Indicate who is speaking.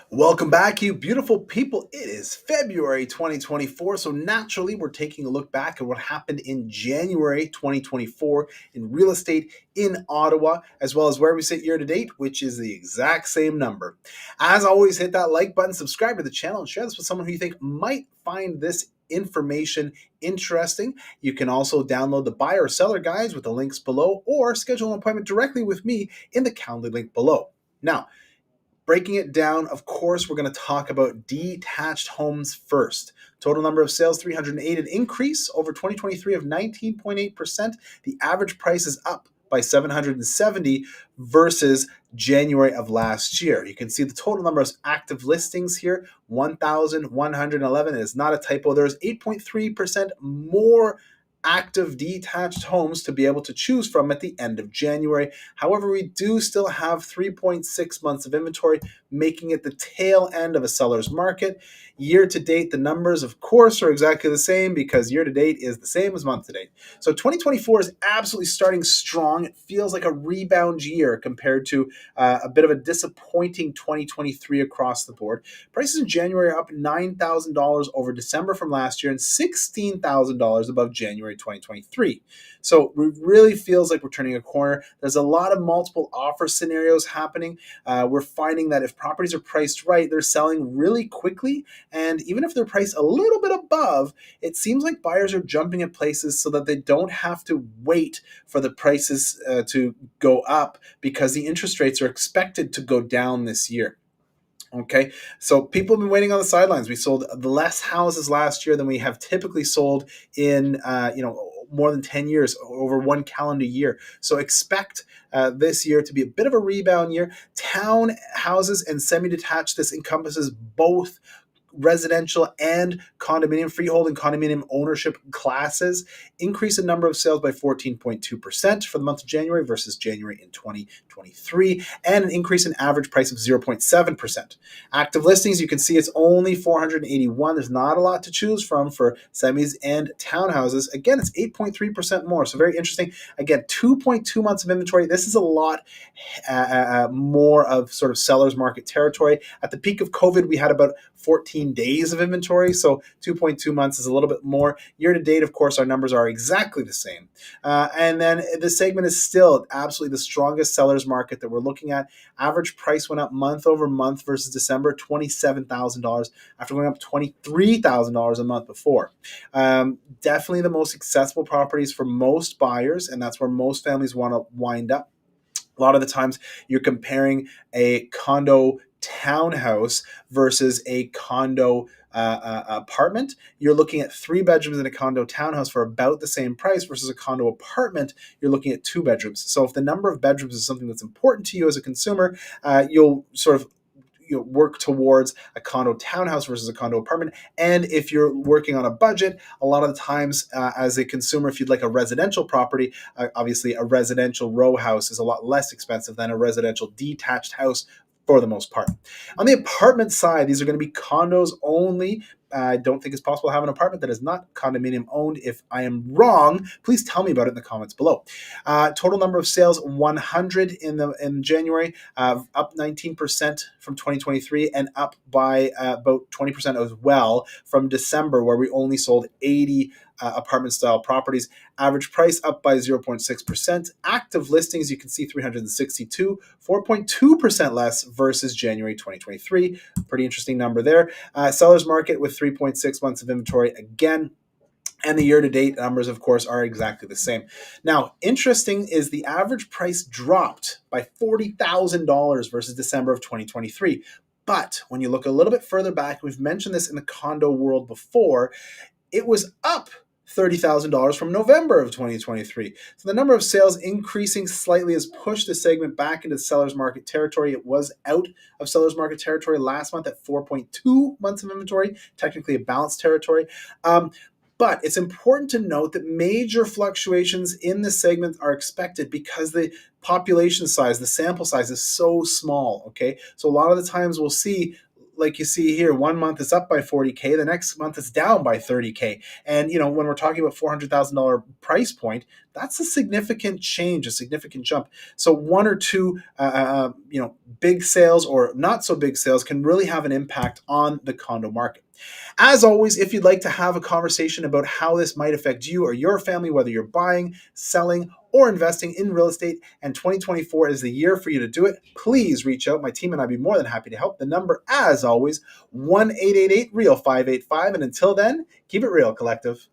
Speaker 1: Welcome back, you beautiful people. It is February 2024, so naturally, we're taking a look back at what happened in January 2024 in real estate in Ottawa, as well as where we sit year to date, which is the exact same number. As always, hit that like button, subscribe to the channel, and share this with someone who you think might find this information interesting. You can also download the buyer or seller guides with the links below, or schedule an appointment directly with me in the Calendly link below. Now, breaking it down, of course, we're going to talk about detached homes first. Total number of sales 308, an increase over 2023 of 19.8%. The average price is up by 770 versus January of last year. You can see the total number of active listings here, 1,111. It is not a typo. There's 8.3% more active detached homes to be able to choose from at the end of January. However, we do still have 3.6 months of inventory, making it the tail end of a seller's market. Year to date, the numbers, of course, are exactly the same because year to date is the same as month to date. So 2024 is absolutely starting strong. It feels like a rebound year compared to a bit of a disappointing 2023 across the board. Prices in January are up $9,000 over December from last year and $16,000 above January 2023. So it really feels like we're turning a corner. There's a lot of multiple offer scenarios happening. We're finding that if properties are priced right, they're selling really quickly. And even if they're priced a little bit above, it seems like buyers are jumping at places so that they don't have to wait for the prices to go up because the interest rates are expected to go down this year. Okay, so people have been waiting on the sidelines. We sold less houses last year than we have typically sold in, more than 10 years, over one calendar year. So expect this year to be a bit of a rebound year. Town houses and semi-detached, this encompasses both residential and condominium, freehold and condominium ownership classes, increase in number of sales by 14.2% for the month of January versus January in 2023, and an increase in average price of 0.7%. Active listings, you can see it's only 481. There's not a lot to choose from for semis and townhouses. Again, it's 8.3% more, so very interesting. Again, 2.2 months of inventory. This is a lot more of sort of seller's market territory. At the peak of COVID, we had about 14 days of inventory, so 2.2 months is a little bit more. Year to date, of course, our numbers are exactly the same. And then the segment is still absolutely the strongest seller's market that we're looking at. Average price went up month over month versus December, $27,000 after going up $23,000 a month before. Definitely the most accessible properties for most buyers, and that's where most families want to wind up. A lot of the times you're comparing a condo townhouse versus a condo apartment. You're looking at 3 bedrooms in a condo townhouse for about the same price versus a condo apartment. You're looking at 2 bedrooms. So if the number of bedrooms is something that's important to you as a consumer, you'll sort of work towards a condo townhouse versus a condo apartment. And if you're working on a budget, a lot of the times as a consumer, if you'd like a residential property, obviously a residential row house is a lot less expensive than a residential detached house for the most part. On the apartment side, these are going to be condos only. I don't think it's possible to have an apartment that is not condominium owned. If I am wrong, please tell me about it in the comments below. Total number of sales 100 in January, up 19% from 2023, and up by about 20% as well from December, where we only sold 80 apartment style properties. Average price up by 0.6%. Active listings, you can see 362, 4.2% less versus January 2023. Pretty interesting number there. Seller's market with 3.6 months of inventory again. And the year-to-date numbers, of course, are exactly the same. Now, interesting is the average price dropped by $40,000 versus December of 2023. But when you look a little bit further back, we've mentioned this in the condo world before, it was up $30,000 from November of 2023. So the number of sales increasing slightly has pushed the segment back into the seller's market territory. It was out of seller's market territory last month at 4.2 months of inventory, technically a balanced territory. But it's important to note that major fluctuations in this segment are expected because the population size, the sample size is so small, okay? So a lot of the times we'll see like you see here, one month is up by 40K, the next month is down by 30K. And when we're talking about $400,000 price point, that's a significant change, a significant jump. So one or two big sales or not so big sales can really have an impact on the condo market. As always, if you'd like to have a conversation about how this might affect you or your family, whether you're buying, selling, or investing in real estate, and 2024 is the year for you to do it, please reach out. My team and I'd be more than happy to help. The number, as always, 1-888-REAL585. And until then, keep it real, collective.